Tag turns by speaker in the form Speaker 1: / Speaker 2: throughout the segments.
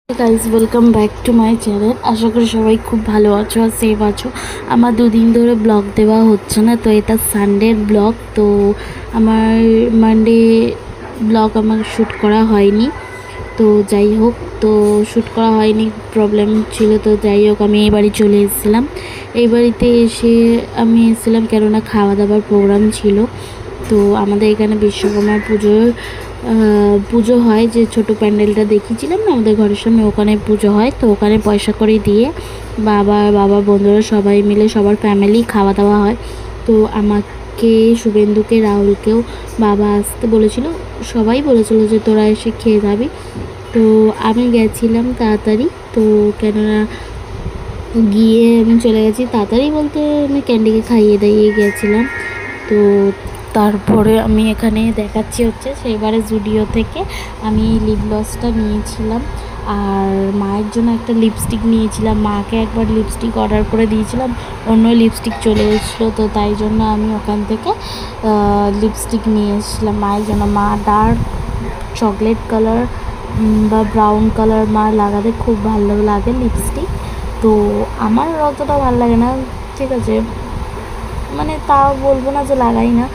Speaker 1: Guys welcome back to my channel. আশা করি সবাই খুব ভালো আছো আর সেফ আছো। আমার দুদিন ধরে ব্লগ দেওয়া হচ্ছে না, তো এটা সানডের ব্লগ। তো আমার মানডে ব্লগ আমার শ্যুট করা হয়নি, তো যাই হোক, তো শ্যুট করা হয়নি, প্রবলেম ছিল। তো যাই হোক, আমি এই বাড়ি চলে এসেছিলাম। এই বাড়িতে এসে আমি এসেছিলাম কেননা খাওয়া দাওয়ার প্রোগ্রাম ছিল। তো আমাদের এখানে বিশ্বকর্মা পুজো হয়, যে ছোট প্যান্ডেলটা দেখিয়েছিলাম না আমাদের ঘরের সামনে, ওখানে পুজো হয়। তো ওখানে পয়সা করে দিয়ে বাবা বন্ধুরা সবাই মিলে সবার ফ্যামিলি খাওয়া দাওয়া হয়। তো আমাকে, শুভেন্দুকে, রাহুলকেও বাবা আসতে বলেছিল, সবাই বলেছিল যে তোরা এসে খেয়ে যাবি। তো আমি গেছিলাম তাড়াতাড়ি, তো কেননা গিয়ে আমি চলে গেছি তাড়াতাড়ি বলতে আমি ক্যান্ডিকে খাইয়ে দাইয়ে গেছিলাম। তো তারপরে আমি এখানে দেখাচ্ছি হচ্ছে সেইবারে জুডিও থেকে আমি লিপ গ্লসটা নিয়েছিলাম, আর মায়ের জন্য একটা লিপস্টিক নিয়েছিলাম। মাকে একবার লিপস্টিক অর্ডার করে দিয়েছিলাম, অন্য লিপস্টিক চলে এসেছিলো, তো তাই জন্য আমি ওখান থেকে লিপস্টিক নিয়ে এসেছিলাম মায়ের জন্য। মা ডার্ক চকলেট কালার বা ব্রাউন কালার মার লাগাতে খুব ভালো লাগে লিপস্টিক। তো আমার অতটা ভালো লাগে না, ঠিক আছে, মানে তাও বলবো না যে লাগাই না,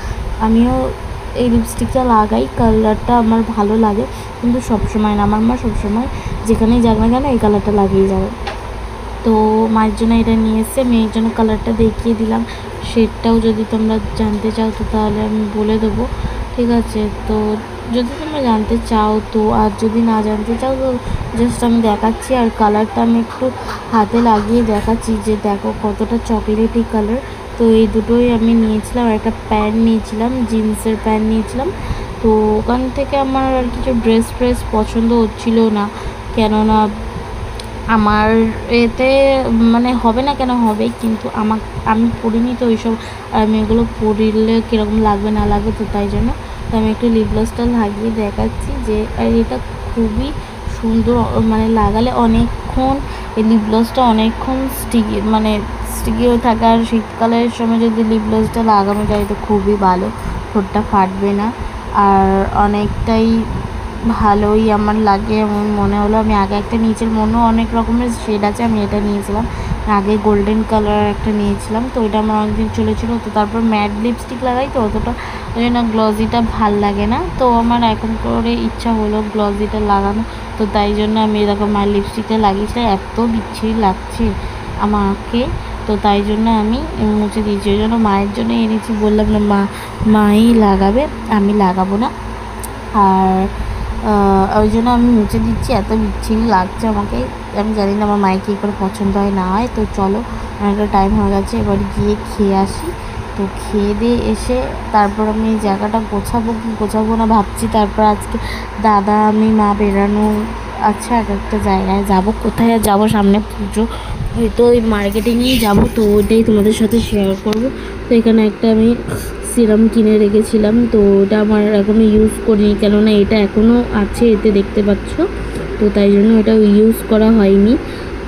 Speaker 1: আমিও এই লিপস্টিকটা লাগাই, কালারটা আমার ভালো লাগে, কিন্তু সবসময় না। আমার মা সবসময় যেখানেই যাক না কেন এই কালারটা লাগিয়ে যাবে। তো মায়ের জন্য এটা নিয়ে এসে মেয়ের জন্য কালারটা দেখিয়ে দিলাম। শেডটাও যদি তোমরা জানতে চাও তো তাহলে আমি বলে দেবো, ঠিক আছে। তো যদি তোমরা জানতে চাও তো, আর যদি না জানতে চাও তো জাস্ট আমি দেখাচ্ছি। আর কালারটা আমি একটু হাতে লাগিয়ে দেখাচ্ছি যে দেখো কতটা চকলেটি কালার। তো এই দুটোই আমি নিয়েছিলাম, একটা প্যান্ট নিয়েছিলাম, জিন্সের প্যান্ট নিয়েছিলাম। তো ওখান থেকে আমার আর কিছু ড্রেস পছন্দ হচ্ছিল না, কেননা আমার এতে মানে হবে না কেন হবে, কিন্তু আমি পরিনি তো ওইসব, আর আমি এগুলো পরলে কীরকম লাগবে না লাগবে, তো তাই জন্য তো আমি একটু লিপ গ্লসটা লাগিয়ে দেখাচ্ছি যে, আর এটা খুবই সুন্দর, মানে লাগালে অনেকক্ষণ এই লিপ গ্লসটা অনেকক্ষণ স্টিকি হয়ে থাকে। আর শীতকালের সময় যদি লিপ গ্লসটা লাগানো যায় তো খুবই ভালো, ঠোঁটটা ফাটবে না, আর অনেকটাই ভালোই আমার লাগে এমন মনে হলো। আমি আগে একটা নিয়েছিলাম, অন্য অনেক রকমের শেড আছে, আমি এটা নিয়েছিলাম আগে, গোল্ডেন কালার একটা নিয়েছিলাম। তো এটা আমার অনেকদিন চলেছিলো। তো তারপর ম্যাট লিপস্টিক লাগাই তো অতটা ওই জন্য গ্লসিটা ভাল লাগে না, তো আমার এখন করে ইচ্ছা হলো গ্লসিটা লাগানো। তো তাই জন্য আমি এরকম মায়ের লিপস্টিকটা লাগিয়েছিলাম, এত বিচ্ছিরি লাগছে আমাকে, তো তাই জন্য আমি মুছে দিয়েছি। ওই জন্য মায়ের জন্য এনেছি, বললাম না মাই লাগাবে, আমি লাগাবো না। আর ওই জন্য আমি মুছে দিচ্ছি, এত বিচ্ছিরি লাগছে আমাকে। আমি জানি না আমার মায়ের কী করে পছন্দ হয় না হয়। তো চলো, অনেকটা টাইম হয়ে গেছে, এবার গিয়ে খেয়ে আসি। তো খেয়ে দিয়ে এসে তারপর আমি এই জায়গাটা গোছাবো কি গোছাবো না ভাবছি। তারপর আজকে দাদা আমি মা বেরানো আছে, এক একটা জায়গায় যাব, কোথায় যাব, সামনে পুজো, হয়তো ওই মার্কেটিংয়েই যাবো, তো ওইটাই তোমাদের সাথে শেয়ার করবো। তো এখানে একটা আমি সিরাম কিনে রেখেছিলাম, তো ওটা আমার এখনও ইউজ করিনি, কেননা এটা এখনও আছে এতে দেখতে পাচ্ছ, তো তাই জন্য এটা ইউজ করা হয়নি।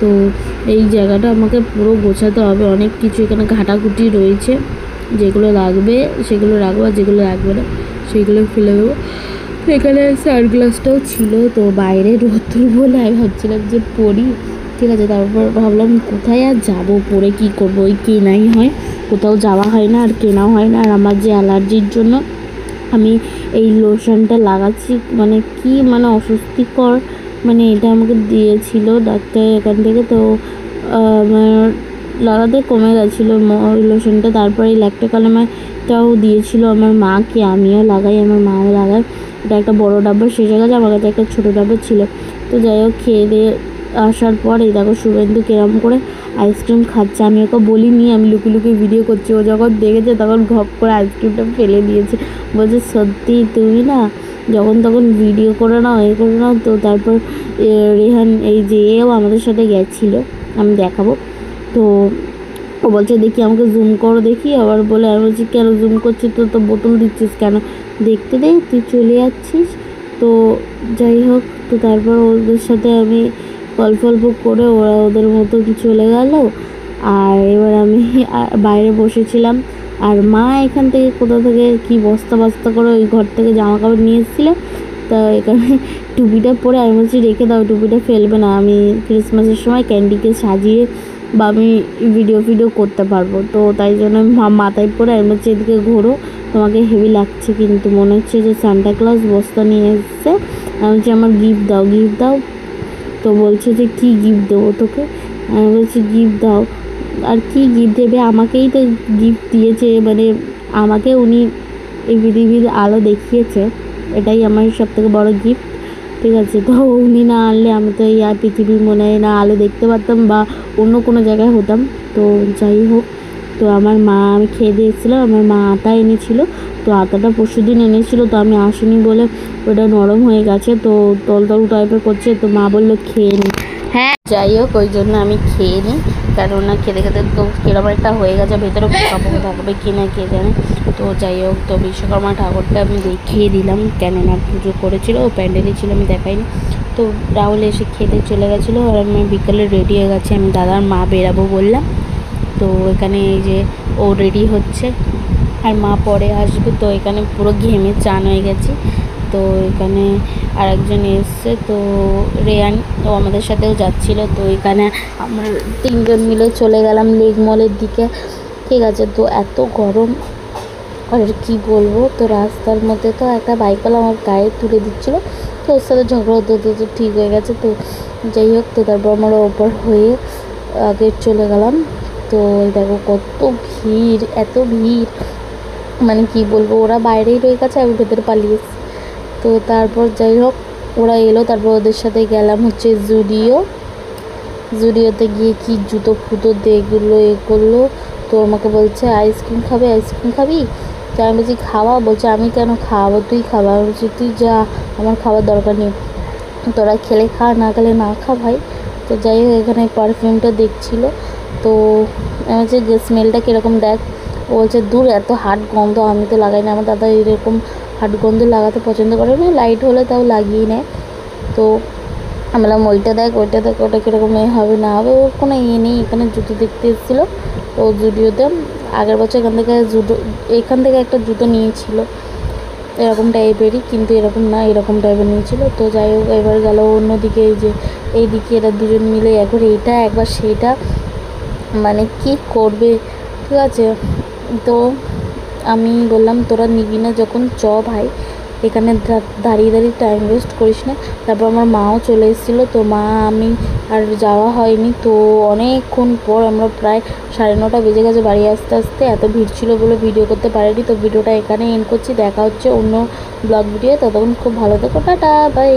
Speaker 1: তো এই জায়গাটা আমাকে পুরো গোছাতে হবে, অনেক কিছু এখানে ঘাটাঘুটি রয়েছে, যেগুলো লাগবে সেগুলো রাখবো, আর যেগুলো লাগবে না সেগুলো ফেলে দেবো। তো এখানে সানগ্লাসটাও ছিল, তো বাইরে রোদ্দুর বলে আমি ভাবছিলাম যে পরি, ঠিক আছে। তারপর ভাবলাম কোথায় আর যাবো, পরে কী করবো, ওই কেনাই হয়, কোথাও যাওয়া হয় না আর কেনাও হয় না। আর আমার যে অ্যালার্জির জন্য আমি এই লোশনটা লাগাচ্ছি, মানে কি মানে অস্বস্তিকর, মানে এটা আমাকে দিয়েছিল ডাক্তার এখান থেকে, তো আমার লাগাতে কমে গেছিলো ওই লোশনটা। তারপরে এই ল্যাকটোকালামাটাও দিয়েছিল আমার মাকে, আমিও লাগাই, আমার মাও লাগায়। এটা একটা বড়ো ডাব্বা শেষ হয়ে গেছে, আমার কাছে একটা ছোটো ডাব্বা ছিল। তো যাই হোক, খেয়ে দিয়ে আসার পর এই দেখো শুভেন্দু কেরম করে আইসক্রিম খাচ্ছে। আমি ওকে বলিনি, আমি লুকিয়ে ভিডিও করছি, ও যখন দেখেছে তখন ঘপ করে আইসক্রিমটা ফেলে দিয়েছে, বলছে সত্যি তুমি না যখন তখন ভিডিও করে নাও করে নাও। তো তারপর রেহান এই যে এও আমাদের সাথে গেছিলো, আমি দেখাবো। তো ও বলছে দেখি আমাকে জুম করো দেখি, আবার বলে আমি বলছি কেন জুম করছিস, তো বোতল দিচ্ছিস কেন, দেখতে দে, তুই চলে যাচ্ছিস। তো যাই হোক, তো তারপর ওদের সাথে আমি গল্প করে ওরা ওদের মতো চলে গেল। আর এবার আমি বাইরে বসেছিলাম, আর মা এখান থেকে কোথা থেকে কি বস্তা করে ওই ঘর থেকে জামা কাপড় নিয়ে এসেছিলো, তা এখানে টুপিটা পরে আমি বলছি রেখে দাও, টুপিটা ফেলবে না, আমি ক্রিসমাসের সময় ক্যান্ডিকে সাজিয়ে বা আমি ভিডিও করতে পারবো। তো তাই জন্য মাথায় পরে আমি বলছি এদিকে ঘোরো, তোমাকে হেভি লাগছে কিন্তু, মনে হচ্ছে যে সান্টা ক্লজ বস্তা নিয়ে এসছে। আমি বলছি আমার গিফট দাও। তো বলছে যে কী গিফট দেবো তোকে? আমি বলছি গিফট দাও। আর কি গিফট দেবে, আমাকেই তো গিফট দিয়েছে, মানে আমাকে উনি এই পৃথিবীর আলো দেখিয়েছে, এটাই আমার সবথেকে বড় গিফট। ঠিক আছে, তো উনি না আনলে আমি তো এই পৃথিবীর মনে হয় না আলো দেখতে পারতাম বা অন্য কোনো জায়গায় হতাম। তো যাই হোক, তো আমার মা, আমি খেয়ে দিয়েছিলাম, আমার মা আটা এনেছিল, তো আটাটা পরশুদিন এনেছিল, তো আমি আসিনি বলে ওটা নরম হয়ে গেছে, তো তল টাইপের করছে, তো মা বললো খেয়ে নি। হ্যাঁ যাই হোক, ওই জন্য আমি খেয়ে নিই, কেননা খেতে তো কিরকম একটা হয়ে গেছে, ভেতরে পোকা থাকবে কি না কে জানে। তো যাই হোক, তো বিশ্বকর্মা ঠাকুরটা আমি দেখিয়ে দিলাম, কেননা পুজো করেছিল, ও প্যান্ডেলই ছিল, আমি দেখাইনি। তো রাহুল এসে খেতে চলে গেছিলো, আর আমি বিকালে রেডি হয়ে গেছি, আমি দাদার মা বেরাবো বললাম। তো এখানে এই যে ও রেডি হচ্ছে, আর মা পরে আসবে। তো এখানে পুরো ঘেমে চান হয়ে গেছি। তো এখানে আর একজন এসছে, তো রেয়ান, ও আমাদের সাথেও যাচ্ছিল। তো এখানে আমরা 3জন মিলে চলে গেলাম লেক মলের দিকে। ঠিক আছে, তো এত গরম আর কি বলবো। তো রাস্তার মধ্যে তো একটা বাইকওয়ালা আমার গায়ে তুলে দিচ্ছিলো, তো ওর সাথে ঝগড়া হতে তো ঠিক হয়ে গেছে। তো যাই হোক, তো তারপর আমরা ওপর হয়ে আগে চলে গেলাম। তো দেখো কত ভিড়, এত ভিড়, মানে কি বলবো, ওরা বাইরেই রয়ে গেছে, আমি ভেতরে পালিয়েছি। তো তারপর যাই হোক, ওরা এলো, তারপর ওদের সাথে গেলাম হচ্ছে জুডিওতে গিয়ে কি জুতো ফুতো দেখলো, এ করলো। তো আমাকে বলছে আইসক্রিম খাবি? তো আমি বলছি খাওয়া, বলছে আমি কেন খাওয়াবো, তুই খাওয়া। আমি বলছি তুই যা, আমার খাওয়ার দরকার নেই, তোরা খেলে খা, না খেলে না খা ভাই। তো যাই হোক, এখানে পারফিউমটা দেখছিলো। তো আমি বলছি স্মেলটা কীরকম দেখ। ও বলছে দূর, এত হাট গন্ধ, আমি তো লাগাই না, আমার দাদা এরকম হাট গন্ধ লাগাতে পছন্দ করে না, লাইট হলে তাও লাগিয়ে নেয়। তো আমি বললাম ওইটা দেখ, ওটা কীরকম হবে না হবে, ওর কোনো নেই। এখানে জুতো দেখতে এসেছিলো ও জুডিওতে, আগের বছর এখান থেকে একটা জুতো নিয়েছিল এরকম টাইপেরই, কিন্তু এরকম না, এরকম টাইপের নিয়েছিল। তো যাই হোক, এবার গেল অন্যদিকে, এই দিকে এরা দুজন মিলে একবার এইটা একবার সেইটা, মানে কি করবে। ঠিক আছে, তো আমি বললাম তোরা নিবি না যখন চ ভাই, এখানে দাঁড়িয়ে টাইম ওয়েস্ট করিস না। তারপর আমার মাও চলে এসেছিলো, তো মা আমি আর যাওয়া হয়নি। তো অনেকক্ষণ পর আমরা প্রায় 9:30 বেজে গেছে বাড়ি আসতে, এত ভিড় ছিল বলে ভিডিও করতে পারিনি। তো ভিডিওটা এখানে এন্ড করছি, দেখা হচ্ছে অন্য ব্লগ ভিডিও, ততক্ষণ খুব ভালো থেকো, টাটা বাই।